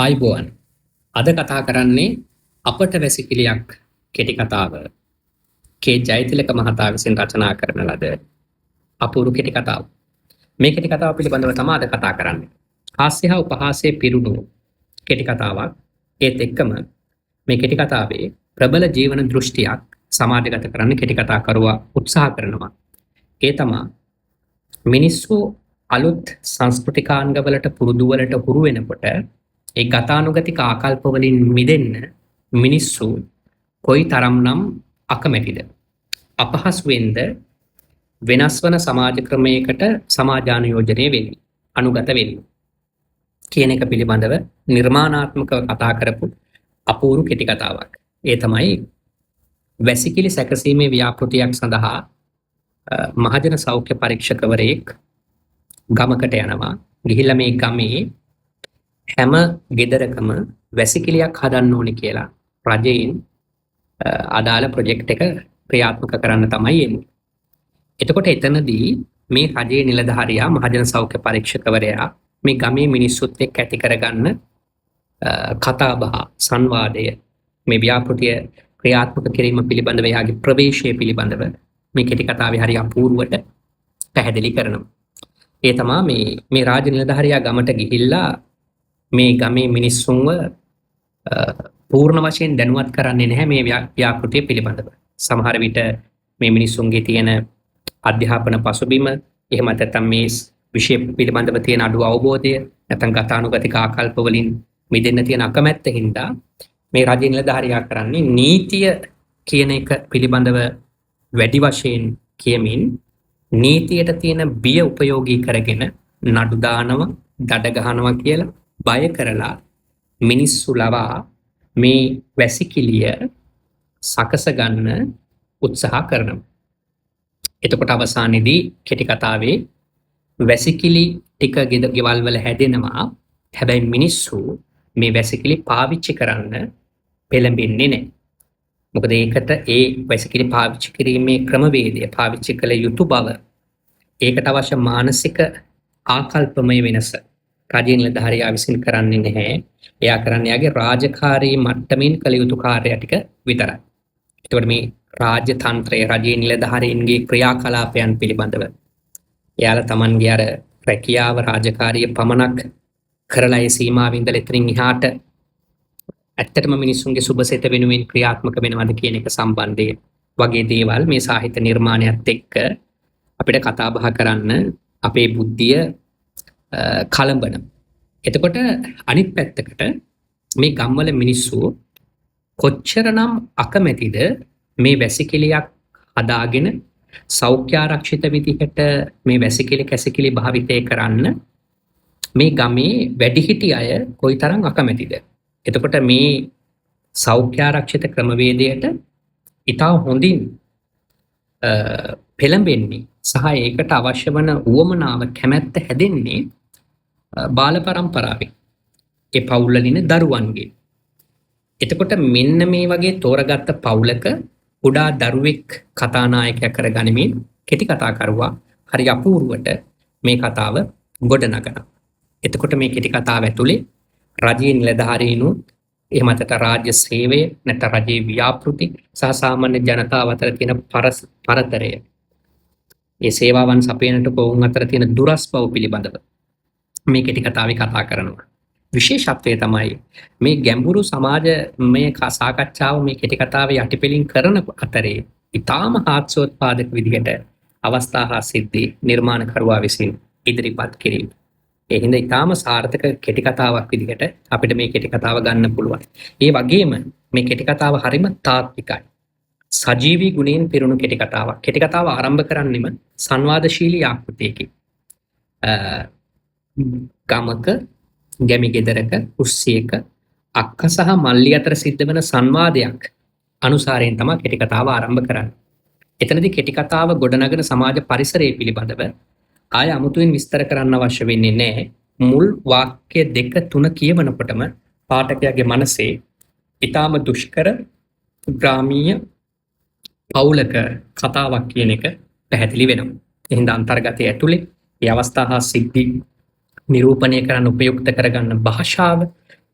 ආයිබෝවන් අද කතා කරන්නේ අපට වැසිකිළියක් කෙටි කතාව කේ ජයතිලක මහතා විසින් රචනා කරන ලද අපූරු කෙටි කතාව. මේ කෙටි කතාව පිළිබඳව තමයි අද කතා කරන්නේ. හාස්‍ය හා උපහාසයේ පිරුණු කෙටි කතාවක්. ඒත් එක්කම මේ කෙටි කතාවේ ප්‍රබල ජීවන දෘෂ්ටියක් සමාජගත කරන්න කෙටි කතා කරුවා උත්සාහ කරනවා. ඒ තමයි මිනිස්සු අලුත් සංස්කෘතිකාංගවලට පුරුදුවලට හුරු වෙනකොට ඒ ගතානුගතික ආකල්ප වලින් මිදෙන්න මිනිස්සු කොයි තරම්නම් අකමැතිද, අපහසුවෙන්ද වෙනස් වන සමාජ ක්‍රමයකට සමාජානුයෝජනය වෙන්නේ, අනුගත වෙන්නේ කියන එක පිළිබඳව නිර්මාණාත්මකව කතා කරපු අපූරු කෙටි කතාවක්. ඒ තමයි වැසිකිලි සැකසීමේ ව්‍යාපෘතියක් සඳහා මහජන සෞඛ්‍ය පරීක්ෂකවරයෙක් ගමකට යනවා. ගිහිල්ලා මේ ගමේ හැම ගෙදරකම වැසිකිළියක් හදන්න ඕනේ කියලා රජයෙන් අදාළ ප්‍රොජෙක්ට් එක ක්‍රියාත්මක කරන්න තමයි එන්නේ. එතකොට එතනදී මේ රජයේ නිලධාරියා මහජන සෞඛ්‍ය පරීක්ෂකවරයා මේ ගමේ මිනිස්සුත් එක්ක ඇති කරගන්න කතාබහ සංවාදය, මේ ව්‍යාපෘතිය ක්‍රියාත්මක කිරීම පිළිබඳව එයාගේ ප්‍රවේශය පිළිබඳව මේ කෙටි කතාවේ හරි අපූර්වට පැහැදිලි කරනවා. ඒ තමයි මේ රාජ්‍ය නිලධාරියා ගමට ගිහිල්ලා මේ ගමේ මිනිස්සුන්ව පූර්ණ වශයෙන් දැනුවත් කරන්නේ නැහැ මේ ව්‍යාපෘතිය පිළිබඳව. සමහර විට මේ මිනිස්සුන්ගේ තියෙන අධ්‍යාපන පසුබිම, එහෙම නැත්නම් මේ විෂය පිළිබඳව තියෙන අඩු අවබෝධය, නැත්නම් ගතානුගතික ආකල්ප වලින් මිදෙන්න තියෙන අකමැත්ත හින්දා මේ රජ නිලධාරියා කරන්නේ නීතිය කියන එක පිළිබඳව වැඩි වශයෙන් කියමින් නීතියට තියෙන බිය උපයෝගී කරගෙන නඩු දානවා, දඩ ගහනවා කියලා බය කරලා මිනිස්සු ලවා මේ වැසිකිළිය සකස ගන්න උත්සාහ කරනවා. එතකොට අවසානයේදී කෙටි කතාවේ වැසිකිළි ටික ගෙවල් වල හැදෙනවා. හැබැයි මිනිස්සු මේ වැසිකිළි පාවිච්චි කරන්න පෙළඹෙන්නේ නැහැ. මොකද ඒකට ඒ වැසිකිළි පාවිච්චි කිරීමේ ක්‍රමවේදය, පාවිච්චි කළ යුතු බව, ඒකට අවශ්‍ය මානසික ආකල්පමය වෙනස රජයේ නිලධාරියා විසින් කරන්නේ නැහැ. එයා කරන්නේ යාගේ රාජකාරී මට්ටමින් කළ යුතු කාර්ය ටික විතරයි. ඒතකොට මේ රාජ්‍ය තන්ත්‍රයේ රජයේ නිලධාරීන්ගේ ක්‍රියාකලාපයන් පිළිබඳව එයාලා Tamanගේ අර රැකියාව රාජකාරිය පමණක් කරලා ඒ සීමාවෙ ඉඳලා එතනින් එහාට ඇත්තටම මිනිස්සුන්ගේ සුබසිත වෙනුවෙන් ක්‍රියාත්මක වෙනවද කියන එක සම්බන්ධයෙන් වගේ දේවල් මේ සාහිත්‍ය නිර්මාණයත් එක්ක අපිට කතා බහ කරන්න අපේ බුද්ධිය කලඹන. එතකොට අනිත් පැත්තකට මේ ගම්වල මිනිස්සු කොච්චරනම් අකමැතිද මේ වැසිකිළියක් හදාගෙන සෞඛ්‍ය ආරක්ෂිත විදිහට මේ වැසිකිළි කැසිකිළි භාවිතය කරන්න මේ ගමේ වැඩිහිටි අය කොයිතරම් අකමැතිද. එතකොට මේ සෞඛ්‍ය ආරක්ෂිත ක්‍රමවේදයට ඉතා හොඳින් පෙළඹෙන්නේ සහ ඒකට අවශ්‍ය වන උවමනාව කැමැත්ත හැදෙන්නේ බාල පරම්පරාවෙන්, ඒ පවුල්වලින දරුවන්ගේ. එතකොට මෙන්න මේ වගේ තෝරගත්ත පවුලක කුඩා දරුවෙක් කතානායකයා කරගනිමින් කෙටි කතා කරුවා හරි අපූර්වට මේ කතාව ගොඩනගනවා. එතකොට මේ කෙටි කතාව ඇතුලේ රජයේ නිලධාරීනුත්, එහෙම නැත්නම් රාජ්‍ය සේවය, නැත්නම් රජයේ ව්‍යාපෘති සහ සාමාන්‍ය ජනතාව අතර තියෙන පරතරය, ඒ සේවාවන් සපයනට කොවුන් අතර තියෙන දුරස් බව පිළිබඳව මේ කෙටි කතාවේ කතා කරනවා. විශේෂත්වය තමයි මේ ගැඹුරු සමාජමය සාකච්ඡාව මේ කෙටි කතාවේ යටිපෙලින් කරන අතරේ ඊටාම හාස්‍යෝත්පාදක විදිහට අවස්ථා හා සිද්ධි නිර්මාණකරුවා විසින් ඉදිරිපත් කිරීම. ඒ හින්දා ඊටාම සාර්ථක කෙටි කතාවක් විදිහට අපිට මේ කෙටි කතාව ගන්න පුළුවන්. ඒ වගේම මේ කෙටි කතාව හරිම තාත්විකයි. සජීවී ගුණයෙන් පිරුණු කෙටි කතාවක්. කෙටි කතාව ආරම්භ කරන්නෙම සංවාදශීලී ආකෘතියකින්. ගමක, ගැමි ගෙදරක, කුස්සියක අක්ක සහ මල්ලි අතර සිද්ධ වෙන සංවාදයක් අනුසාරයෙන් තමයි කෙටි කතාව ආරම්භ කරන්නේ. එතනදී කෙටි කතාව ගොඩනගන සමාජ පරිසරය පිළිබඳව ආය අමුතුවෙන් විස්තර කරන්න අවශ්‍ය වෙන්නේ නැහැ. මුල් වාක්‍ය දෙක තුන කියවනකොටම පාඨකයාගේ මනසේ ඊටාම දුෂ්කර ග්‍රාමීය පවුලක කතාවක් කියන එක පැහැදිලි වෙනවා. එහෙනම් අන්තර්ගතය ඇතුලේ මේ අවස්ථා හා සිද්ධි නිරූපණය කරන්න උපයුක්ත කරගන්න භාෂාව,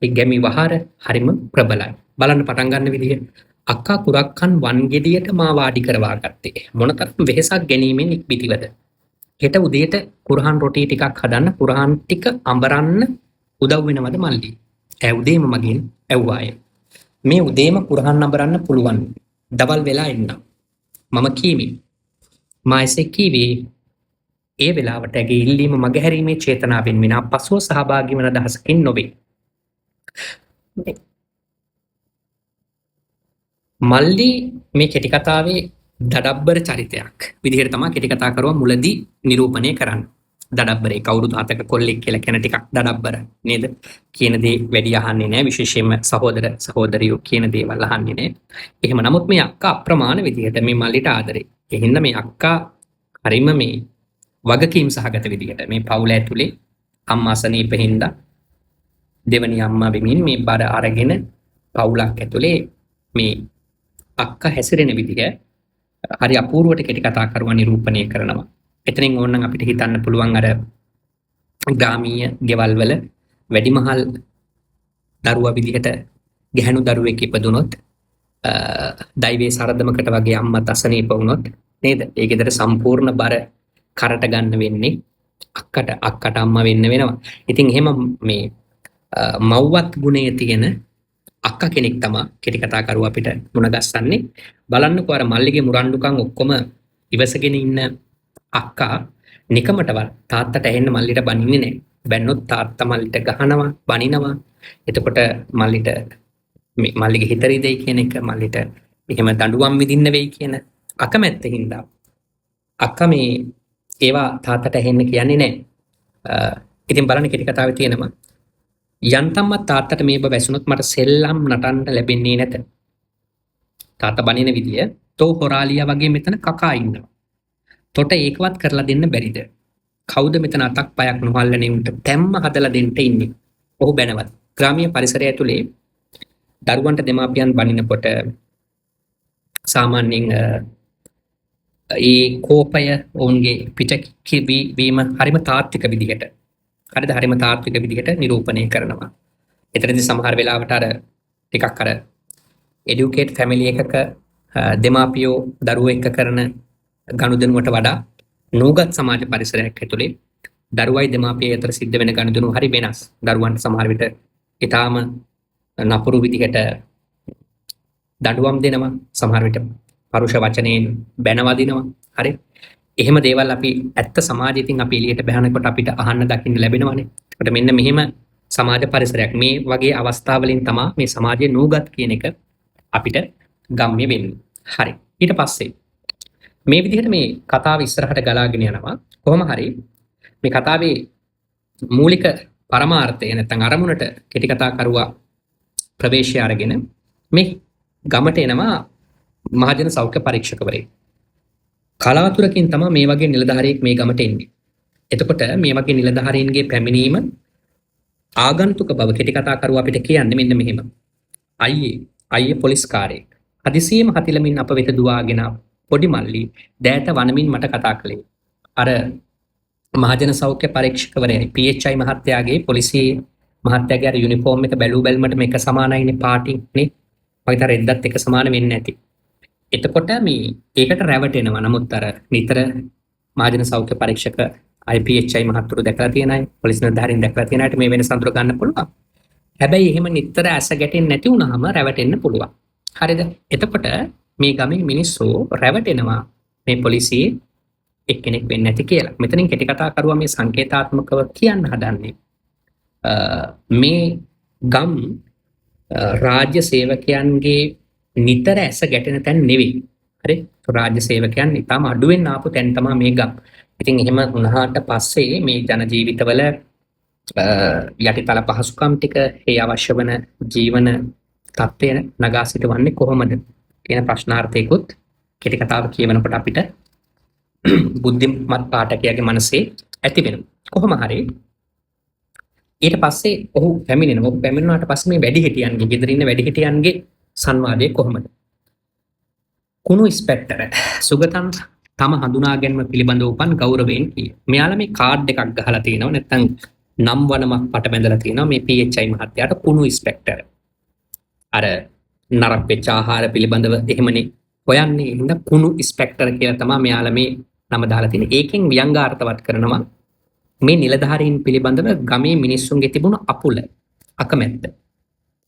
ඒ ගැමි වහර හරිම ප්‍රබලයි. බලන්න පටන් ගන්න විදිහ අක්කා කුරක්කන් වන් ගෙඩියට මා වාඩි කරවා ගත්තේ. මොනතරම් වෙහෙසක් ගැනීමෙන් ඉක්බිතිවද. හෙට උදේට කුරහන් රොටි ටිකක් හදන්න කුරහන් ටික අඹරන්න උදව් වෙනවද මල්ලි? ඈ උදේම මගෙන් ඇව්වාය. මේ උදේම කුරහන් අඹරන්න පුළුවන්. දවල් වෙලා එන්න. මම කීමි. මා එසේ කීවේ ඒ වෙලාවට ඇගේ ඉල්ලීම මගහැරීමේ චේතනාවෙන් විනා පසුව සහභාගී වන අදහසකින් නොවේ. මල්ලි මේ කෙටි කතාවේ දඩබ්බර චරිතයක් විදිහට තමයි කෙටි කතා කරුවා මුලදී නිරූපණය කරන්නේ. දඩබ්බරේ කවුරුත් හතක කොල්ලෙක් කියලා කියන ටිකක් දඩබ්බර නේද? කියන දේ වැඩි අහන්නේ නැහැ. විශේෂයෙන්ම සහෝදර සහෝදරියෝ කියන දේවල් අහන්නේ නැහැ. එහෙම නමුත් මේ අක්කා අප්‍රමාණ විදිහට මේ මල්ලිට ආදරේ. ඒ හින්දා මේ අක්කා හරිම මේ වගකීම් සහගත විදිහට මේ පවුල ඇතුලේ අම්මා අසනීප හින්දා දෙවනි අම්මා වෙමින් මේ බර අරගෙන පවුලක් ඇතුලේ මේ අක්කා හැසිරෙන විදිහ හරි අපූර්වට කෙටි කතා කරුවා නිරූපණය කරනවා. එතනින් ඕනනම් අපිට හිතන්න පුළුවන් අර ග්‍රාමීය ගෙවල් වල වැඩිමහල් දරුවා විදිහට ගැහණු දරුවෙක් ඉපදුනොත් දෛවයේ සරදමකට වගේ අම්මා අසනීප වුණොත් නේද? ඒ ගෙදර සම්පූර්ණ බර කරට ගන්න වෙන්නේ අක්කට අම්මා වෙන්න වෙනවා. ඉතින් එහෙම මේ මව්වත් ගුණයේ තියෙන අක්කා කෙනෙක් තමයි කෙටි කතා කරුවා අපිට මුණ ගස්සන්නේ. බලන්නකෝ අර මල්ලිගේ මුරණ්ඩුකම් ඔක්කොම ඉවසගෙන ඉන්න අක්කා නිකමටවත් තාත්තට ඇහෙන්න මල්ලිට බනින්නේ නැහැ. බැන්නොත් තාත්තා මල්ලිට ගහනවා, බනිනවා. එතකොට මල්ලිට මල්ලිගේ හිත රිදෙයි කියන එක මල්ලිට එහෙම දඬුවම් විඳින්න වෙයි කියන අකමැත්තෙන් හින්දා අක්කා මේ ඒවා තාත්තට ඇහෙන්න කියන්නේ නැහැ. ඉතින් බලන්න කෙටි කතාවේ තියෙනවා යන්තම්වත් තාත්තට මේව වැසුනොත් මට සෙල්ලම් නටන්න ලැබෙන්නේ නැත. තාත්තා බනින විදිය තෝ හොරාලියා වගේ මෙතන කකා ඉන්නවා. තොට ඒකවත් කරලා දෙන්න බැරිද? කවුද මෙතන අතක් පයක් නොහල්ලනේ උන්ට තැම්ම හදලා දෙන්න ඉන්නේ? ඔහු බැනවත්. ග්‍රාමීය පරිසරය ඇතුලේ දරුවන්ට දෙමාපියන් බනිනකොට සාමාන්‍යයෙන් ඒ කෝපය ඔවුන්ගේ පිටවීම හරිම තාත්වික විදිහට හරිද හරිම තාත්වික විදිහට නිරූපණය කරනවා. එතනදී සමහර වෙලාවට අර ටිකක් අර එඩියුකේට් ෆැමිලි එකක දෙමාපියෝ දරුවෝ එක්ක කරන ගනුදෙනුවට වඩා නූගත් සමාජ පරිසරයක් ඇතුලේ දරුවයි දෙමාපියයි අතර සිද්ධ වෙන ගනුදෙනු හරි වෙනස්. දරුවන්ට සමහර විට ඊටාම නපුරු විදිහට දඬුවම් දෙනවා, සමහර විට පරුෂ වචනයෙන් බැනවදිනවා. හරි. එහෙම දේවල් අපි ඇත්ත සමාජයෙන් අපි එළියට බහනකොට අපිට අහන්න දකින්න ලැබෙනවානේ. ඒකට මෙන්න මෙහෙම සමාජ පරිසරයක් මේ වගේ අවස්ථාවලින් තමයි මේ සමාජයේ නූගත් කියන එක අපිට ගම්ම්‍ය වෙන්නේ. හරි. ඊට පස්සේ මේ විදිහට මේ කතාව ඉස්සරහට ගලාගෙන යනවා. කොහොම හරි මේ කතාවේ මූලික පරමාර්ථය නැත්නම් අරමුණට කෙටි කතා කරුවා ප්‍රවේශය අරගෙන මේ ගමට එනවා මහජන සෞඛ්‍ය පරීක්ෂකවරයෙක්. කලාතුරකින් තමයි මේ වගේ නිලධාරියෙක් මේ ගමට එන්නේ. එතකොට මේ වගේ නිලධාරීන්ගේ පැමිණීම ආගන්තුක බව කෙටි කතා කරුවා අපිට කියන්නේ මෙන්න මෙහෙම. අයියේ පොලිස් කාර්යයක්. හදිසියෙම හතිලමින් අප වෙත දුවාගෙන පොඩි මල්ලි දෑත වනමින් මට කතා කළේ. අර මහජන සෞඛ්‍ය පරීක්ෂකවරයා PHI මහත්තයාගේ පොලිසිය මහත්තයාගේ අර යුනිෆෝම් එක බැලු බැලමට මේක සමානයිනේ පාටින් නේ. මගේ තර එද්දත් එක සමාන වෙන්නේ නැති. එතකොට මේ ඒකට රැවටෙනවා. නමුත් අර නිතර මහජන සෞඛ්‍ය පරීක්ෂක IPHI මහත්තුරු දැකලා තියෙන අය, පොලිස් නිලධාරීන් දැකලා තියෙන අයට මේ වෙනස අඳුර ගන්න පුළුවන්. හැබැයි එහෙම නිතර ඇස ගැටෙන්නේ නැති වුනහම රැවටෙන්න පුළුවන්. හරිද? එතකොට මේ ගමේ මිනිස්සු රැවටෙනවා මේ පොලිසියේ එක්කෙනෙක් වෙන්නේ නැති කියලා. මෙතනින් කෙටි කතා කරුවා මේ සංකේතාත්මකව කියන්න හදන්නේ. මේ ගම් රාජ්‍ය සේවකයන්ගේ නිතර ඇස ගැටෙන තැන් නෙවෙයි. හරි? රාජ්‍ය සේවකයන් ඉතාම අඩුවෙන් ආපු තැන් තමයි මේ ගම්. ඉතින් එහෙම වුණාට පස්සේ මේ ජන ජීවිතවල යටිතල පහසුකම් ටික ඒ අවශ්‍ය වන ජීවන තත්ත්වය නගා සිටවන්නේ කොහොමද කියන ප්‍රශ්නාර්ථයකුත් කෙටි කතාව කියවනකොට අපිට බුද්ධිමත් පාඨකයාගේ මනසේ ඇති වෙනවා. කොහොම හරි ඊට පස්සේ ඔහු පැමිණෙනවා. ඔහු පැමිණුණාට පස්සේ මේ වැඩිහිටියන්ගේ ගෙදර ඉන්න වැඩිහිටියන්ගේ සංවාදය කොහොමද? කුණු ඉස්පෙක්ටර් සුගතන් තම හඳුනා ගැනීම පිළිබඳව උපන් ගෞරවයෙන් කිය. මෙයාලා මේ කාඩ් එකක් ගහලා තිනවා. නැත්නම් නම් වනමක් පට බැඳලා තියෙනවා මේ PHI මහත්තයාට කුණු ඉස්පෙක්ටර්. අර නරක වෙච්ච ආහාර පිළිබඳව එහෙමනේ හොයන්නේ. ඉන්න කුණු ඉස්පෙක්ටර් කියලා තමයි මෙයාලා මේ නම දාලා තියෙන්නේ. ඒකෙන් ව්‍යංගාර්ථවත් කරනවා මේ නිලධාරීන් පිළිබඳව ගමේ මිනිස්සුන්ගේ තිබුණු අපුල, අකමැත්ත.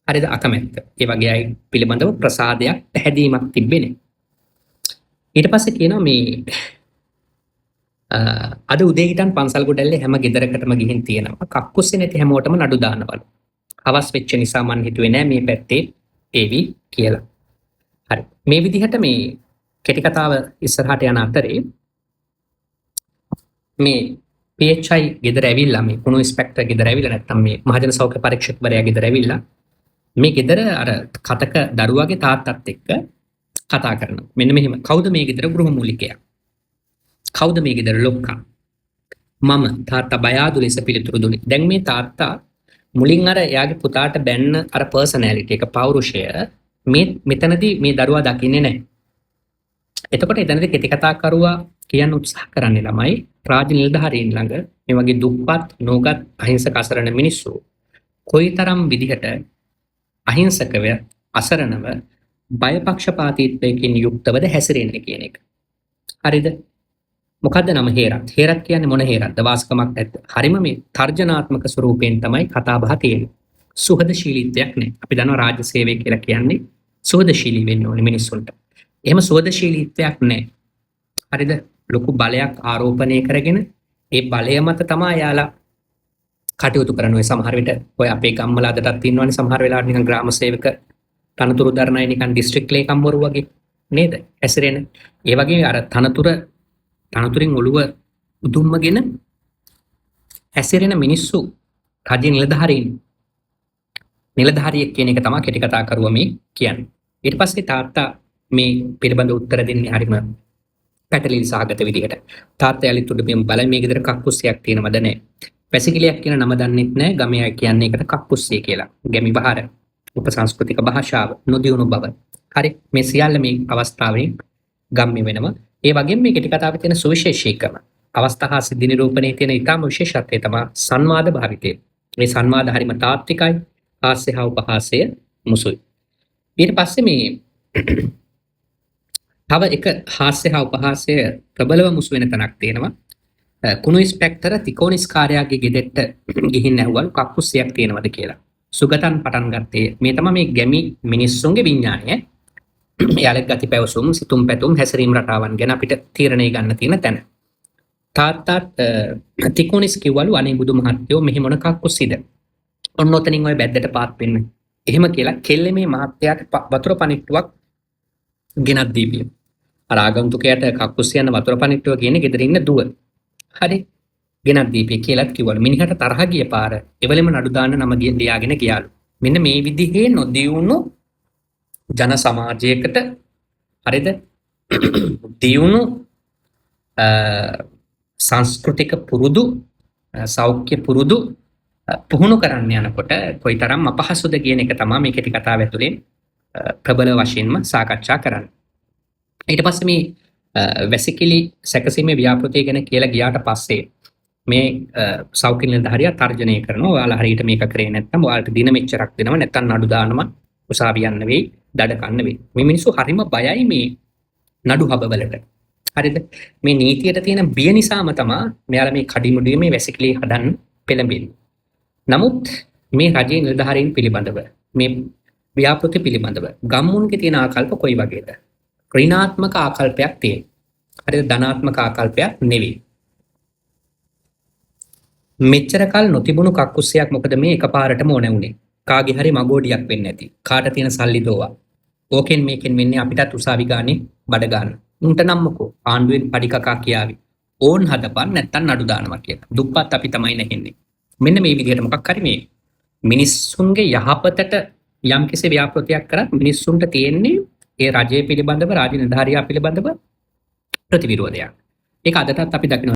හරිද? අකමැත්ත. ඒ වගේ අය පිළිබඳව ප්‍රසාදයක්, පැහැදීමක් තිබෙන්නේ. ඊට පස්සේ කියනවා මේ අද උදේ හිටන් පන්සල් ගොඩැල්ලේ හැම ගෙදරකටම ගිහින් තියෙනවා කක්කුස්සේ නැති හැමෝටම නඩු දානවලු. හවස් වෙච්ච නිසා මං හිතුවේ නෑ මේ පැත්තේ ඒවි කියලා. හරි. මේ විදිහට මේ කෙටි කතාව ඉස්සරහට යන අතරේ මේ PHI ගෙදර ඇවිල්ලා මේ කුණු ඉන්ස්පෙක්ටර් ගෙදර ඇවිල්ලා නැත්තම් මේ මහජන සෞඛ්‍ය පරීක්ෂකවරයා ගෙදර ඇවිල්ලා මේ ගෙදර අර කටක දරුවාගේ තාත්තත් එක්ක කතා කරනවා. මෙන්න මෙහෙම. කවුද මේ ගෙදර ගෘහමූලිකයා? කවුද මේ ගෙදර ලොක්කා? මම තාත්තා බයාදු ලෙස පිළිතුරු දුන්නේ. දැන් මේ තාත්තා මුලින් අර එයාගේ පුතාට බැන්න අර පර්සනැලිටි එක පෞරුෂය මේ මෙතනදී මේ දරුවා දකින්නේ නැහැ. එතකොට එතනදී කෙටි කතා කරුවා කියන්න උත්සාහ කරන්නේ ළමයි රාජ්‍ය නිලධාරීන් ළඟ මේ වගේ දුප්පත් නොගත් අහිංසක අසරණ මිනිස්සු කොයිතරම් විදිහට අහිංසකව අසරණව බයපක්ෂපාතීත්වයකින් යුක්තවද හැසිරෙන්නේ කියන එක. හරිද? මොකද්ද නම හේරත්? හේරත් කියන්නේ මොන හේරත්ද? වාස්කමක් නැද්ද? හරිම මේ තර්ජනාත්මක ස්වරූපයෙන් තමයි කතා බහ තියෙන්නේ. සුහදශීලීත්වයක් නැහැ. අපි දන්නවා රාජ්‍ය සේවය කියලා කියන්නේ සුහදශීලී වෙන්න ඕනේ මිනිස්සුන්ට. එහෙම සුහදශීලීත්වයක් නැහැ. හරිද? ලොකු බලයක් ආරෝපණය කරගෙන ඒ බලය මත තමයි යාලා කටයුතු කරනවා. සමහර විට ඔය අපේ ගම්වල අදටත් ඉන්නවනේ සමහර වෙලාවට නිකන් ග්‍රාම සේවක තනතුරු දරන අය නිකන් දිස්ත්‍රික් ලේකම්වරු වගේ නේද? ඇසිරෙන. ඒ වගේ අර තනතුරින් ඔළුව උදුම්මගෙන ඇසිරෙන මිනිස්සු රාජ්‍ය නිලධාරියෙක් කියන එක තමයි කෙටි කතා කරුවා මේ කියන්නේ. ඊට පස්සේ තාත්තා මේ පිළිබඳ උත්තර දෙන්නේ හරිම පැටලිලි සහගත විදිහට. තාත්තා යලිත් උඩ මෙම් බලයි මේ ගෙදර කක්කුස්සියක් තියෙනවද නැහැ. පැසිකිලියක් කියන නම දන්නෙත් නැහැ. ගමේ අය කියන්නේ ඒකට කක්කුස්සිය කියලා. ගැමි බහර උපසංස්කෘතික භාෂාව නොදියුණු බව. හරි. මේ සියල්ල මේ අවස්ථාවෙන් ගම්මි වෙනවා. ඒ වගේම මේ කෙටි කතාවේ තියෙන සුවිශේෂීකම අවස්ථා හා සිද්ධි නිරූපණයේ තියෙන ඊටම විශේෂත්වය තමයි සංවාද භාවිතය. මේ සංවාද හරිම තාත්විකයි, හාස්‍ය හා උපහාසය මුසුයි. ඊට පස්සේ මේ තව එක හාස්‍ය හා උපහාසය ප්‍රබලව මුසු වෙන තැනක් තියෙනවා. කුණු ඉන්ස්පෙක්ටර් තිකෝනිස් කාර්යාගේ ගෙදරට ගිහින් ඇහුවලු කක්කුස්සියක් තියෙනවද කියලා. සුගතන් පටන් ගත්තේ මේ තමයි මේ ගැමි මිනිස්සුන්ගේ විඥානය. යාලෙක් ගති පැවසුම් සිතුම් පැතුම් හැසිරීම් රටාවන් ගැන අපිට තීරණය ගන්න තියෙන තැන. තාත්තාත් තිකෝනිස් කිව්වලු අනේ බුදු මහත්තයෝ මෙහි මොන කක්කුස්සිද? ඔන්න ඔතනින් ඔය බැද්දට පාත් වෙන්න. එහෙම කියලා කෙල්ලේ මේ මහත්තයාට වතුර පනිට්ටුවක් ගෙනත් දීපිය. අර ආගන්තුකයාට කක්කුස්සියන්න වතුර පනිට්ටුව කියන්නේ ගෙදර ඉන්න දුව. හරි. ගෙනත් දීපිය කියලාත් කිව්වලු. මිනිහට තරහ ගිය පාර එවලෙම නඩු දාන්න නම ලියාගෙන ගියාලු. මෙන්න මේ විදිහේ නොදියුණු ජන සමාජයකට හරිද දියුණු සංස්කෘතික පුරුදු සෞඛ්‍ය පුරුදු පුහුණු කරන්න යනකොට කොයිතරම් අපහසුද කියන එක තමයි මේ කෙටි කතාව ඇතුලේ ප්‍රබල වශයෙන්ම සාකච්ඡා කරන්නේ. ඊට පස්සේ මේ වැසිකිලි සැකසීමේ ව්‍යාපෘතිය ගැන කියලා ගියාට පස්සේ මේ සෞඛ්‍ය නිලධාරියා තර්ජනය කරනවා. ඔයාලා හරියට මේක කරේ නැත්නම් ඔයාලට දින මෙච්චරක් දෙනවා නැත්නම් නඩු දානවා උසාවි යන්න වෙයි දඩ කන්න වෙයි. මේ මිනිස්සු හරිම බයයි මේ නඩු හබවලට. හරිද? මේ නීතියට තියෙන බිය නිසාම තමයි මෙයාලා මේ කඩිමුඩියේ මේ වැසිකිලි හදන්න පෙළඹෙන්නේ. නමුත් මේ රජයේ නිලධාරීන් පිළිබඳව මේ ව්‍යාපෘති පිළිබඳව ගම්මුන්ගේ තියෙන ආකල්ප කොයි වගේද? ඍණාත්මක ආකල්පයක් තියෙන. හරිද? ධනාත්මක ආකල්පයක් නෙවෙයි. මෙච්චර කල් නොතිබුණු කක්කුස්සියක් මොකද මේ එකපාරටම ඕන වුනේ? කාගේ හරි මගෝඩියක් වෙන්නේ නැති. කාට තියෙන සල්ලි දෝවා. ඕකෙන් මේකෙන් වෙන්නේ අපිටත් උසාවි ගානේ බඩ ගන්න. උන්ට නම් මොකෝ ආණ්ඩුවෙන් පඩි කකා කියාවි. ඕන් හදපන් නැත්තම් නඩු දානවා කියලා. දුප්පත් අපි තමයි නැහෙන්නේ. මෙන්න මේ විදිහට මොකක් හරි මේ මිනිස්සුන්ගේ යහපතට යම් කිසි ව්‍යාපෘතියක් කරත් මිනිස්සුන්ට තියෙන්නේ ඒ රජය පිළිබඳව රාජ්‍ය නිලධාරියා පිළිබඳව ප්‍රතිවිරෝධයක්. ඒක අදටත් අපි දකිනවා.